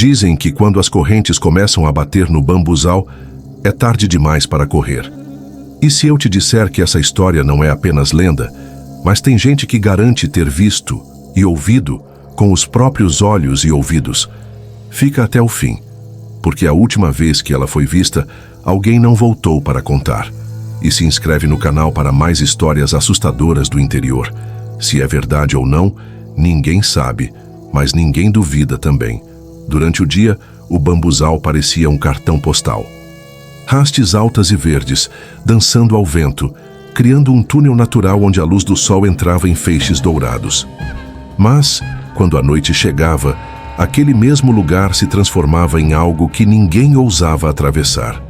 Dizem que quando as correntes começam a bater no bambuzal, é tarde demais para correr. E se eu te disser que essa história não é apenas lenda, mas tem gente que garante ter visto e ouvido com os próprios olhos e ouvidos, fica até o fim, porque a última vez que ela foi vista, alguém não voltou para contar. E se inscreve no canal para mais histórias assustadoras do interior. Se é verdade ou não, ninguém sabe, mas ninguém duvida também. Durante o dia, o bambuzal parecia um cartão postal. Hastes altas e verdes, dançando ao vento, criando um túnel natural onde a luz do sol entrava em feixes dourados. Mas, quando a noite chegava, aquele mesmo lugar se transformava em algo que ninguém ousava atravessar.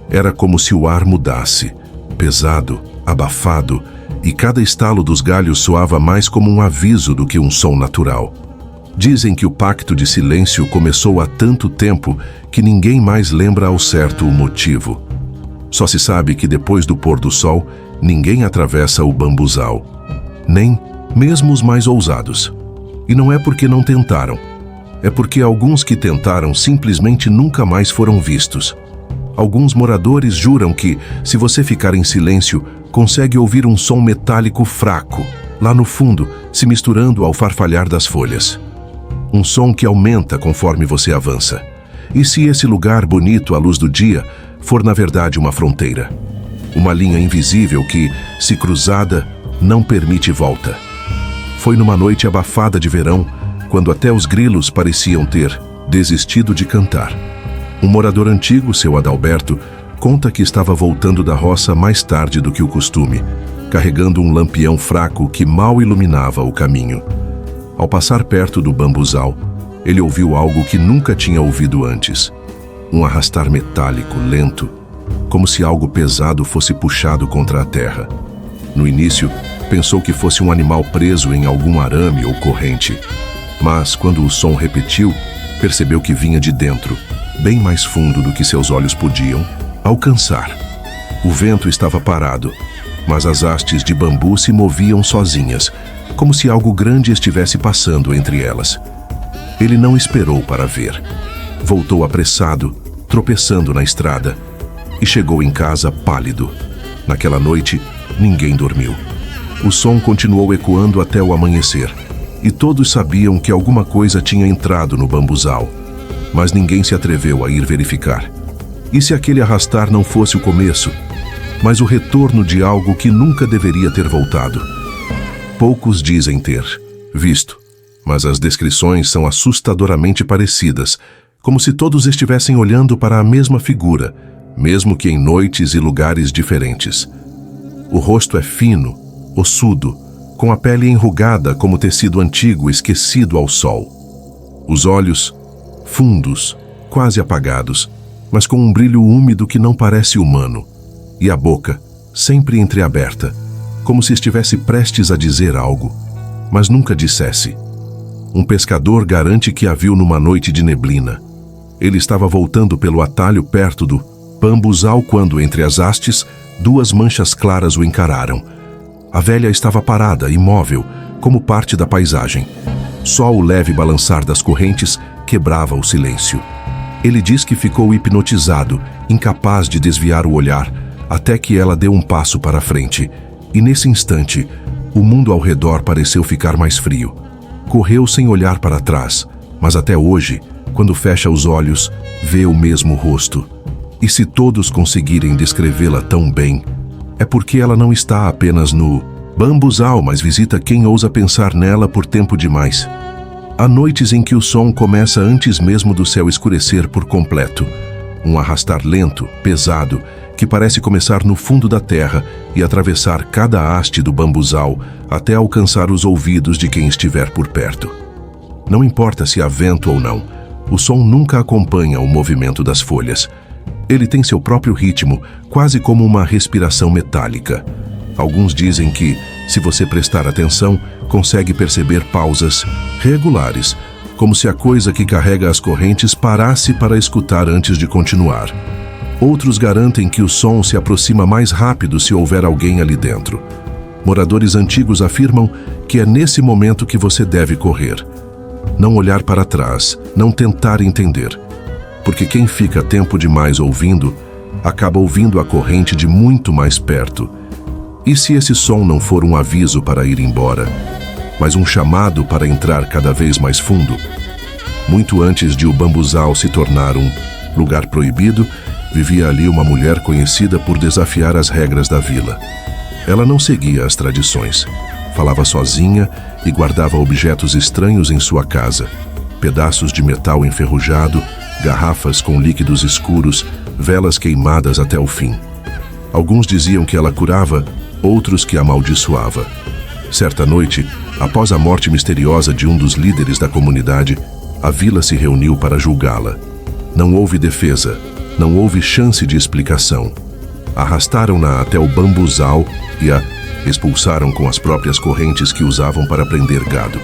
Era como se o ar mudasse, pesado, abafado, e cada estalo dos galhos soava mais como um aviso do que um som natural. Dizem que o pacto de silêncio começou há tanto tempo que ninguém mais lembra ao certo o motivo. Só se sabe que depois do pôr do sol, ninguém atravessa o bambuzal. Nem mesmo os mais ousados. E não é porque não tentaram. É porque alguns que tentaram simplesmente nunca mais foram vistos. Alguns moradores juram que, se você ficar em silêncio, consegue ouvir um som metálico fraco, lá no fundo, se misturando ao farfalhar das folhas. Um som que aumenta conforme você avança. E se esse lugar bonito à luz do dia for na verdade uma fronteira? Uma linha invisível que, se cruzada, não permite volta. Foi numa noite abafada de verão, quando até os grilos pareciam ter desistido de cantar. Um morador antigo, seu Adalberto, conta que estava voltando da roça mais tarde do que o costume, carregando um lampião fraco que mal iluminava o caminho. Ao passar perto do bambuzal, ele ouviu algo que nunca tinha ouvido antes. Um arrastar metálico, lento, como se algo pesado fosse puxado contra a terra. No início, pensou que fosse um animal preso em algum arame ou corrente. Mas, quando o som repetiu, percebeu que vinha de dentro, bem mais fundo do que seus olhos podiam alcançar. O vento estava parado, mas as hastes de bambu se moviam sozinhas, como se algo grande estivesse passando entre elas. Ele não esperou para ver. Voltou apressado, tropeçando na estrada, e chegou em casa pálido. Naquela noite, ninguém dormiu. O som continuou ecoando até o amanhecer, e todos sabiam que alguma coisa tinha entrado no bambuzal, mas ninguém se atreveu a ir verificar. E se aquele arrastar não fosse o começo, mas o retorno de algo que nunca deveria ter voltado? Poucos dizem ter visto, mas as descrições são assustadoramente parecidas, como se todos estivessem olhando para a mesma figura, mesmo que em noites e lugares diferentes. O rosto é fino, ossudo, com a pele enrugada como tecido antigo esquecido ao sol. Os olhos, fundos, quase apagados, mas com um brilho úmido que não parece humano. E a boca, sempre entreaberta, como se estivesse prestes a dizer algo, mas nunca dissesse. Um pescador garante que a viu numa noite de neblina. Ele estava voltando pelo atalho perto do bambuzal quando, entre as hastes, duas manchas claras o encararam. A velha estava parada, imóvel, como parte da paisagem. Só o leve balançar das correntes quebrava o silêncio. Ele diz que ficou hipnotizado, incapaz de desviar o olhar, até que ela deu um passo para a frente. E nesse instante, o mundo ao redor pareceu ficar mais frio. Correu sem olhar para trás, mas até hoje, quando fecha os olhos, vê o mesmo rosto. E se todos conseguirem descrevê-la tão bem, é porque ela não está apenas no bambuzal, mas visita quem ousa pensar nela por tempo demais. Há noites em que o som começa antes mesmo do céu escurecer por completo. Um arrastar lento, pesado, que parece começar no fundo da terra e atravessar cada haste do bambuzal até alcançar os ouvidos de quem estiver por perto. Não importa se há vento ou não, o som nunca acompanha o movimento das folhas. Ele tem seu próprio ritmo, quase como uma respiração metálica. Alguns dizem que, se você prestar atenção, consegue perceber pausas regulares, como se a coisa que carrega as correntes parasse para escutar antes de continuar. Outros garantem que o som se aproxima mais rápido se houver alguém ali dentro. Moradores antigos afirmam que é nesse momento que você deve correr. não olhar para trás, não tentar entender. Porque quem fica tempo demais ouvindo, acaba ouvindo a corrente de muito mais perto. E se esse som não for um aviso para ir embora, mas um chamado para entrar cada vez mais fundo? Muito antes de o bambuzal se tornar um lugar proibido, vivia ali uma mulher conhecida por desafiar as regras da vila. Ela não seguia as tradições. Falava sozinha e guardava objetos estranhos em sua casa. Pedaços de metal enferrujado, garrafas com líquidos escuros, velas queimadas até o fim. Alguns diziam que ela curava, outros que amaldiçoava. Certa noite, após a morte misteriosa de um dos líderes da comunidade, a vila se reuniu para julgá-la. Não houve defesa, não houve chance de explicação. Arrastaram-na até o bambuzal e a expulsaram com as próprias correntes que usavam para prender gado.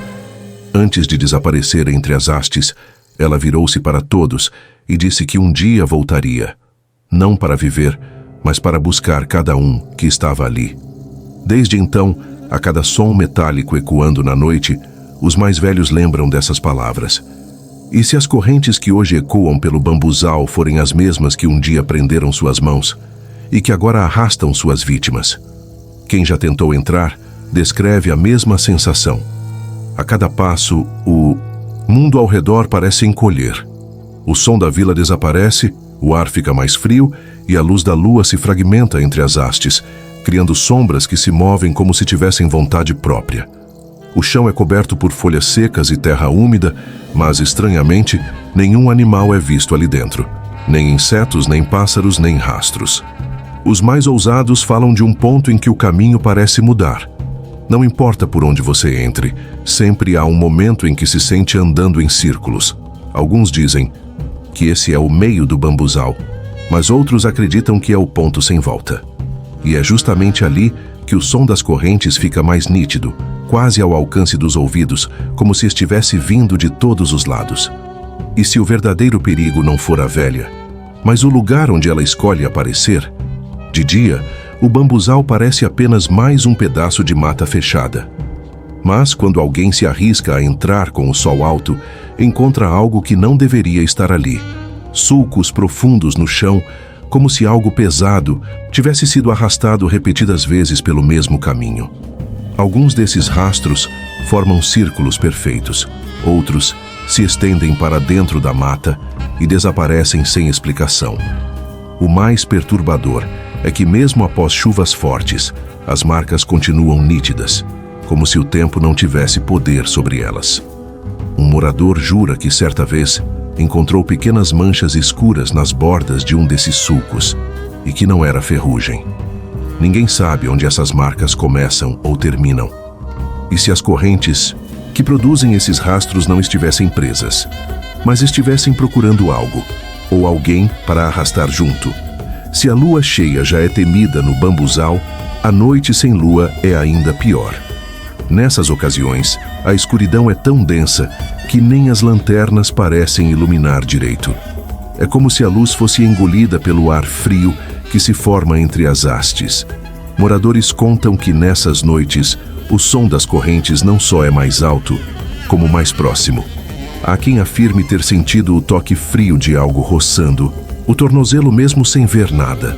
Antes de desaparecer entre as hastes, ela virou-se para todos e disse que um dia voltaria. Não para viver, mas para buscar cada um que estava ali. Desde então, a cada som metálico ecoando na noite, os mais velhos lembram dessas palavras. E se as correntes que hoje ecoam pelo bambuzal forem as mesmas que um dia prenderam suas mãos e que agora arrastam suas vítimas? Quem já tentou entrar, descreve a mesma sensação. A cada passo, o mundo ao redor parece encolher. O som da vila desaparece, o ar fica mais frio e a luz da lua se fragmenta entre as hastes, criando sombras que se movem como se tivessem vontade própria. O chão é coberto por folhas secas e terra úmida, mas, estranhamente, nenhum animal é visto ali dentro. Nem insetos, nem pássaros, nem rastros. Os mais ousados falam de um ponto em que o caminho parece mudar. Não importa por onde você entre, sempre há um momento em que se sente andando em círculos. Alguns dizem que esse é o meio do bambuzal, mas outros acreditam que é o ponto sem volta. E é justamente ali que o som das correntes fica mais nítido, quase ao alcance dos ouvidos, como se estivesse vindo de todos os lados. E se o verdadeiro perigo não for a velha, mas o lugar onde ela escolhe aparecer? De dia, o bambuzal parece apenas mais um pedaço de mata fechada. Mas, quando alguém se arrisca a entrar com o sol alto, encontra algo que não deveria estar ali. Sulcos profundos no chão, como se algo pesado tivesse sido arrastado repetidas vezes pelo mesmo caminho. Alguns desses rastros formam círculos perfeitos, outros se estendem para dentro da mata e desaparecem sem explicação. O mais perturbador é que mesmo após chuvas fortes, as marcas continuam nítidas, como se o tempo não tivesse poder sobre elas. Um morador jura que certa vez encontrou pequenas manchas escuras nas bordas de um desses sulcos e que não era ferrugem. Ninguém sabe onde essas marcas começam ou terminam. E se as correntes que produzem esses rastros não estivessem presas, mas estivessem procurando algo ou alguém para arrastar junto? Se a lua cheia já é temida no bambuzal, a noite sem lua é ainda pior. Nessas ocasiões, a escuridão é tão densa que nem as lanternas parecem iluminar direito. É como se a luz fosse engolida pelo ar frio que se forma entre as hastes. Moradores contam que nessas noites, o som das correntes não só é mais alto, como mais próximo. Há quem afirme ter sentido o toque frio de algo roçando o tornozelo mesmo sem ver nada.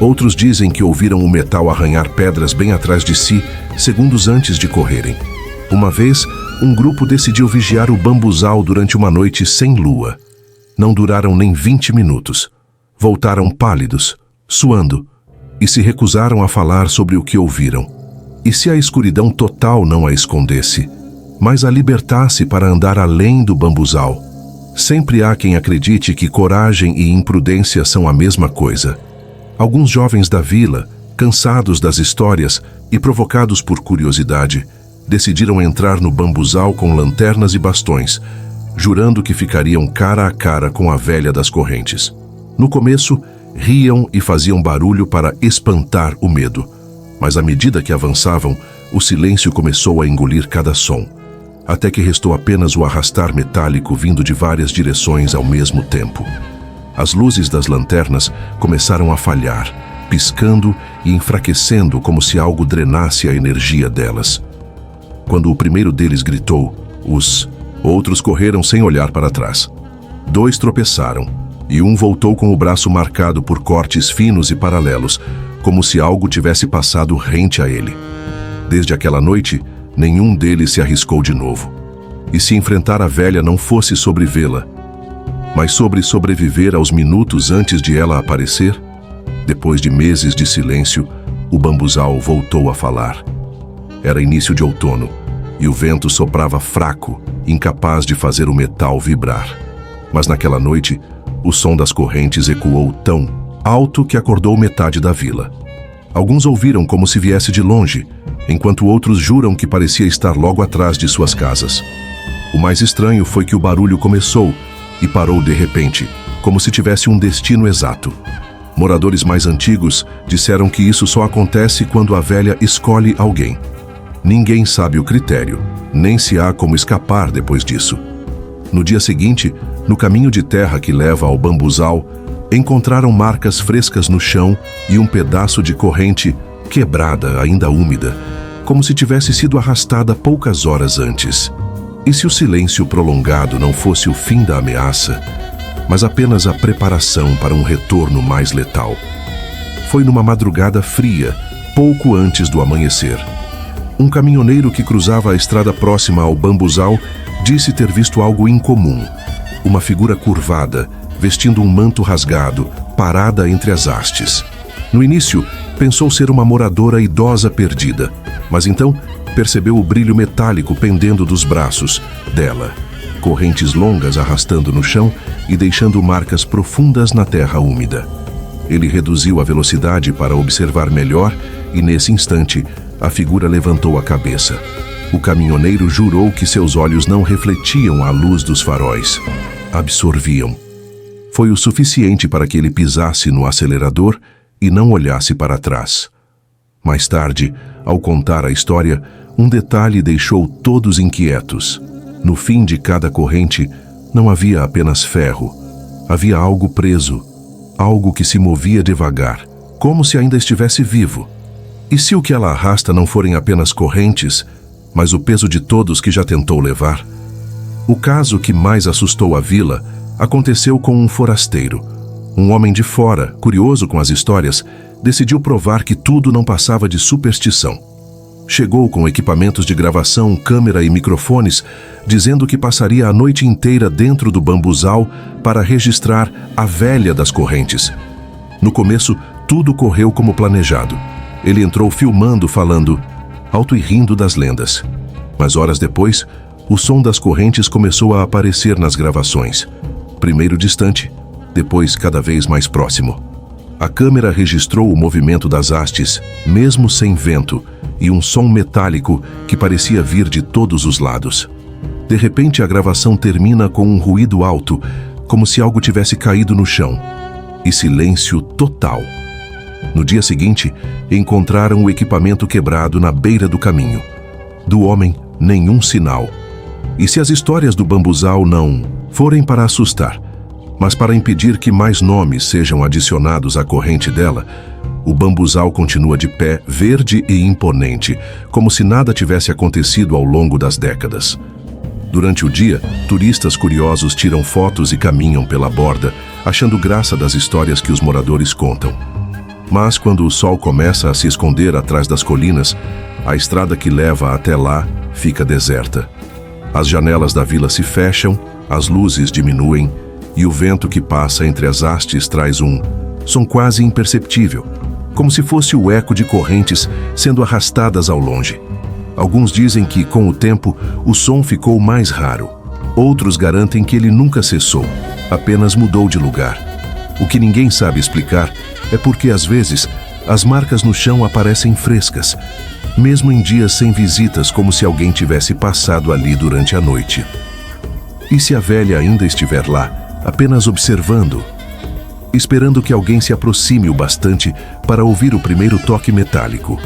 Outros dizem que ouviram o metal arranhar pedras bem atrás de si, segundos antes de correrem. Uma vez, um grupo decidiu vigiar o bambuzal durante uma noite sem lua. Não duraram nem 20 minutos. Voltaram pálidos, suando, e se recusaram a falar sobre o que ouviram. E se a escuridão total não a escondesse, mas a libertasse para andar além do bambuzal? Sempre há quem acredite que coragem e imprudência são a mesma coisa. Alguns jovens da vila, cansados das histórias e provocados por curiosidade, decidiram entrar no bambuzal com lanternas e bastões, jurando que ficariam cara a cara com a velha das correntes. No começo, riam e faziam barulho para espantar o medo, mas à medida que avançavam, o silêncio começou a engolir cada som, até que restou apenas o arrastar metálico vindo de várias direções ao mesmo tempo. As luzes das lanternas começaram a falhar, piscando e enfraquecendo como se algo drenasse a energia delas. Quando o primeiro deles gritou, os Outros correram sem olhar para trás. 2 tropeçaram, e um voltou com o braço marcado por cortes finos e paralelos, como se algo tivesse passado rente a ele. Desde aquela noite, nenhum deles se arriscou de novo. E se enfrentar a velha não fosse sobre vê-la, mas sobre sobreviver aos minutos antes de ela aparecer, depois de meses de silêncio, o bambuzal voltou a falar. Era início de outono, e o vento soprava fraco, incapaz de fazer o metal vibrar. Mas naquela noite, o som das correntes ecoou tão alto que acordou metade da vila. Alguns ouviram como se viesse de longe, enquanto outros juram que parecia estar logo atrás de suas casas. O mais estranho foi que o barulho começou e parou de repente, como se tivesse um destino exato. Moradores mais antigos disseram que isso só acontece quando a velha escolhe alguém. Ninguém sabe o critério, nem se há como escapar depois disso. No dia seguinte, no caminho de terra que leva ao bambuzal, encontraram marcas frescas no chão e um pedaço de corrente quebrada, ainda úmida, como se tivesse sido arrastada poucas horas antes. E se o silêncio prolongado não fosse o fim da ameaça, mas apenas a preparação para um retorno mais letal? Foi numa madrugada fria, pouco antes do amanhecer. Um caminhoneiro que cruzava a estrada próxima ao bambuzal disse ter visto algo incomum. Uma figura curvada, vestindo um manto rasgado, parada entre as hastes. No início, pensou ser uma moradora idosa perdida, mas então percebeu o brilho metálico pendendo dos braços dela, correntes longas arrastando no chão e deixando marcas profundas na terra úmida. Ele reduziu a velocidade para observar melhor e, nesse instante, a figura levantou a cabeça. O caminhoneiro jurou que seus olhos não refletiam a luz dos faróis. Absorviam. Foi o suficiente para que ele pisasse no acelerador e não olhasse para trás. Mais tarde, ao contar a história, um detalhe deixou todos inquietos. No fim de cada corrente, não havia apenas ferro. Havia algo preso, algo que se movia devagar, como se ainda estivesse vivo. E se o que ela arrasta não forem apenas correntes, mas o peso de todos que já tentou levar? O caso que mais assustou a vila aconteceu com um forasteiro. Um homem de fora, curioso com as histórias, decidiu provar que tudo não passava de superstição. Chegou com equipamentos de gravação, câmera e microfones, dizendo que passaria a noite inteira dentro do bambuzal para registrar a velha das correntes. No começo, tudo correu como planejado. Ele entrou filmando, falando alto e rindo das lendas. Mas horas depois, o som das correntes começou a aparecer nas gravações. Primeiro distante, depois cada vez mais próximo. A câmera registrou o movimento das hastes, mesmo sem vento, e um som metálico que parecia vir de todos os lados. De repente, a gravação termina com um ruído alto, como se algo tivesse caído no chão. E silêncio total. No dia seguinte, encontraram o equipamento quebrado na beira do caminho. Do homem, nenhum sinal. E se as histórias do bambuzal não forem para assustar, mas para impedir que mais nomes sejam adicionados à corrente dela, o bambuzal continua de pé, verde e imponente, como se nada tivesse acontecido ao longo das décadas. Durante o dia, turistas curiosos tiram fotos e caminham pela borda, achando graça das histórias que os moradores contam. Mas quando o sol começa a se esconder atrás das colinas, a estrada que leva até lá fica deserta. As janelas da vila se fecham, as luzes diminuem, e o vento que passa entre as hastes traz um som quase imperceptível, como se fosse o eco de correntes sendo arrastadas ao longe. Alguns dizem que, com o tempo, o som ficou mais raro. Outros garantem que ele nunca cessou, apenas mudou de lugar. O que ninguém sabe explicar é porque, às vezes, as marcas no chão aparecem frescas, mesmo em dias sem visitas, como se alguém tivesse passado ali durante a noite. E se a velha ainda estiver lá, apenas observando, esperando que alguém se aproxime o bastante para ouvir o primeiro toque metálico?